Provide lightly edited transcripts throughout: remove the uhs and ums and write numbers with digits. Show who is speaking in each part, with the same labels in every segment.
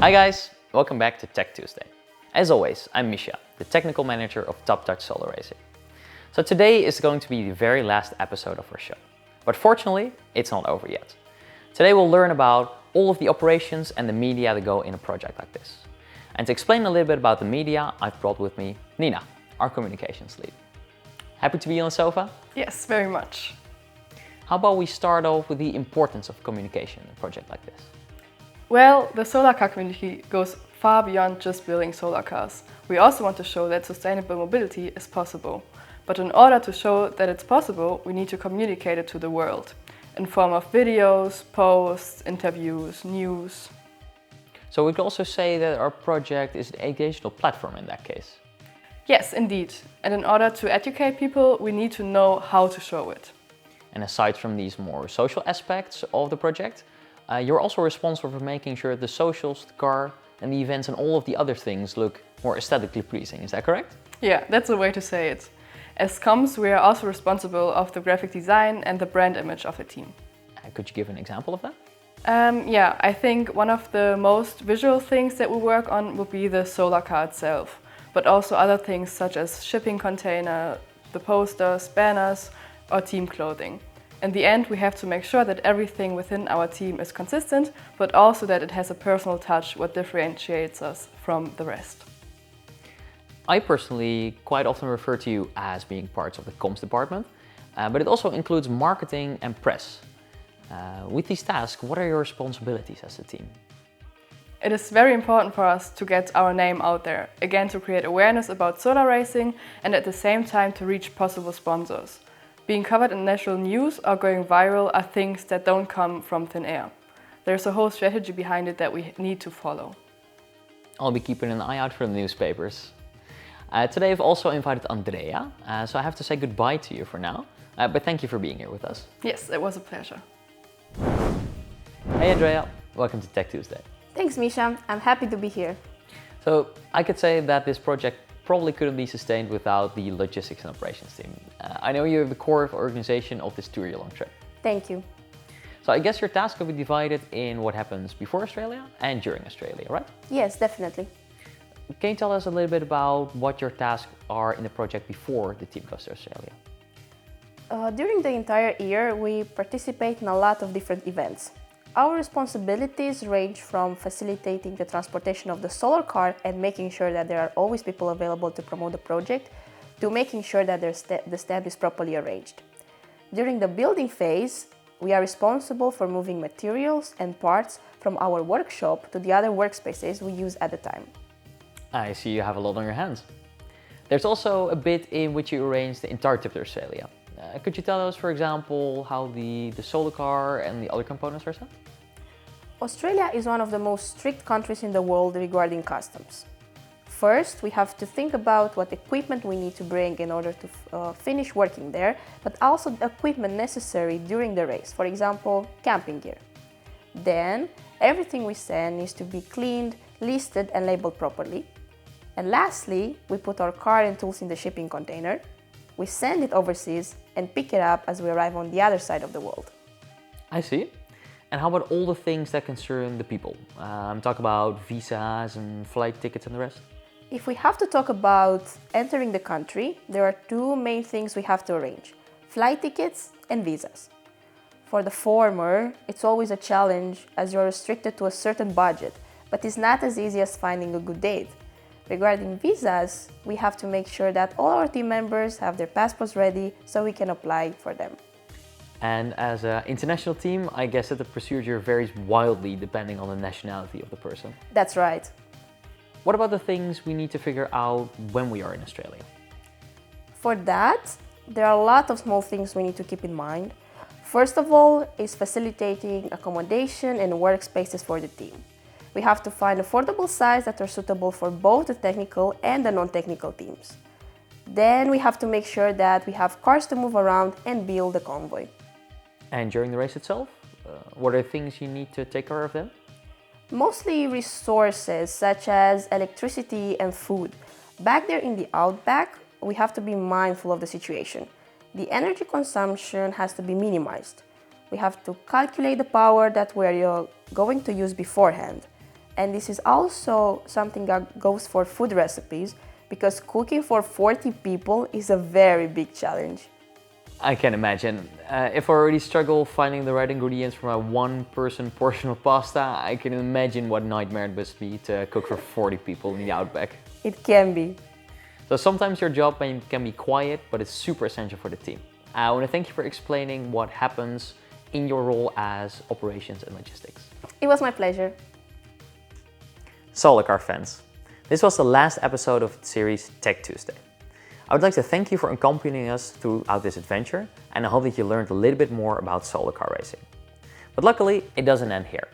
Speaker 1: Hi guys, welcome back to Tech Tuesday. As always, I'm Misha, the technical manager of Top Touch Solar Racing. So today is going to be the very last episode of our show. But fortunately, it's not over yet. Today we'll learn about all of the operations and the media that go in a project like this. And to explain a little bit about the media, I've brought with me Nina, our communications lead. Happy to be on the sofa?
Speaker 2: Yes, very much.
Speaker 1: How about we start off with the importance of communication in a project like this?
Speaker 2: Well, the solar car community goes far beyond just building solar cars. We also want to show that sustainable mobility is possible. But in order to show that it's possible, we need to communicate it to the world in form of videos, posts, interviews, news.
Speaker 1: So we could also say that our project is an educational platform in that case.
Speaker 2: Yes, indeed. And in order to educate people, we need to know how to show it.
Speaker 1: And aside from these more social aspects of the project, you're also responsible for making sure the socials, the car, and the events and all of the other things look more aesthetically pleasing. Is that correct?
Speaker 2: Yeah, that's the way to say it. As comms, we are also responsible of the graphic design and the brand image of the team.
Speaker 1: Could you give an example of that?
Speaker 2: Yeah, I think one of the most visual things that we work on would be the solar car itself, but also other things such as shipping container, the posters, banners, or team clothing. In the end, we have to make sure that everything within our team is consistent, but also that it has a personal touch, what differentiates us from the rest.
Speaker 1: I personally quite often refer to you as being part of the comms department, but it also includes marketing and press. With these tasks, what are your responsibilities as a team?
Speaker 2: It is very important for us to get our name out there, again to create awareness about solar racing and at the same time to reach possible sponsors. Being covered in national news or going viral are things that don't come from thin air. There's a whole strategy behind it that we need to follow.
Speaker 1: I'll be keeping an eye out for the newspapers. Today I've also invited Andrea, so I have to say goodbye to you for now, but thank you for being here with us.
Speaker 2: Yes, it was a pleasure.
Speaker 1: Hey Andrea, welcome to Tech Tuesday.
Speaker 3: Thanks, Misha. I'm happy to be here.
Speaker 1: So I could say that this project probably couldn't be sustained without the logistics and operations team. I know you're the core of organization of this two-year-long trip.
Speaker 3: Thank you.
Speaker 1: So I guess your task will be divided in what happens before Australia and during Australia, right?
Speaker 3: Yes, definitely.
Speaker 1: Can you tell us a little bit about what your tasks are in the project before the team goes to Australia?
Speaker 3: During the entire year, we participate in a lot of different events. Our responsibilities range from facilitating the transportation of the solar car and making sure that there are always people available to promote the project, to making sure that the stand is properly arranged. During the building phase, we are responsible for moving materials and parts from our workshop to the other workspaces we use at the time.
Speaker 1: I see you have a lot on your hands. There's also a bit in which you arrange the entire trip to Australia. Could you tell us, for example, how the solar car and the other components are set?
Speaker 3: Australia is one of the most strict countries in the world regarding customs. First, we have to think about what equipment we need to bring in order to finish working there, but also the equipment necessary during the race, for example, camping gear. Then, everything we send needs to be cleaned, listed and labeled properly. And lastly, we put our car and tools in the shipping container. We send it overseas and pick it up as we arrive on the other side of the world.
Speaker 1: I see. And how about all the things that concern the people? Talk about visas and flight tickets and the rest?
Speaker 3: If we have to talk about entering the country, there are two main things we have to arrange: flight tickets and visas. For the former, it's always a challenge as you're restricted to a certain budget, but it's not as easy as finding a good date. Regarding visas, we have to make sure that all our team members have their passports ready so we can apply for them.
Speaker 1: And as an international team, I guess that the procedure varies wildly depending on the nationality of the person.
Speaker 3: That's right.
Speaker 1: What about the things we need to figure out when we are in Australia?
Speaker 3: For that, there are a lot of small things we need to keep in mind. First of all is facilitating accommodation and workspaces for the team. We have to find affordable sites that are suitable for both the technical and the non-technical teams. Then we have to make sure that we have cars to move around and build the convoy.
Speaker 1: And during the race itself, what are things you need to take care of then?
Speaker 3: Mostly resources such as electricity and food. Back there in the outback, we have to be mindful of the situation. The energy consumption has to be minimized. We have to calculate the power that we're going to use beforehand. And this is also something that goes for food recipes, because cooking for 40 people is a very big challenge.
Speaker 1: I can imagine. If I already struggle finding the right ingredients for my one-person portion of pasta, I can imagine what nightmare it must be to cook for 40 people in the Outback.
Speaker 3: It can be.
Speaker 1: So sometimes your job can be quiet, but it's super essential for the team. I want to thank you for explaining what happens in your role as operations and logistics.
Speaker 3: It was my pleasure.
Speaker 1: Solar car fans, this was the last episode of the series Tech Tuesday. I would like to thank you for accompanying us throughout this adventure, and I hope that you learned a little bit more about solar car racing. But luckily, it doesn't end here.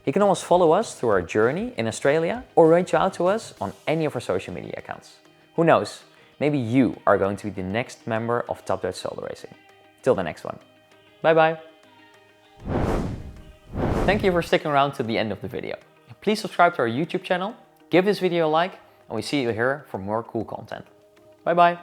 Speaker 1: You can always follow us through our journey in Australia or reach out to us on any of our social media accounts. Who knows, maybe you are going to be the next member of Top Dutch Solar Racing. Till the next one. Bye bye. Thank you for sticking around to the end of the video. Please subscribe to our YouTube channel, give this video a like, and we see you here for more cool content. Bye bye.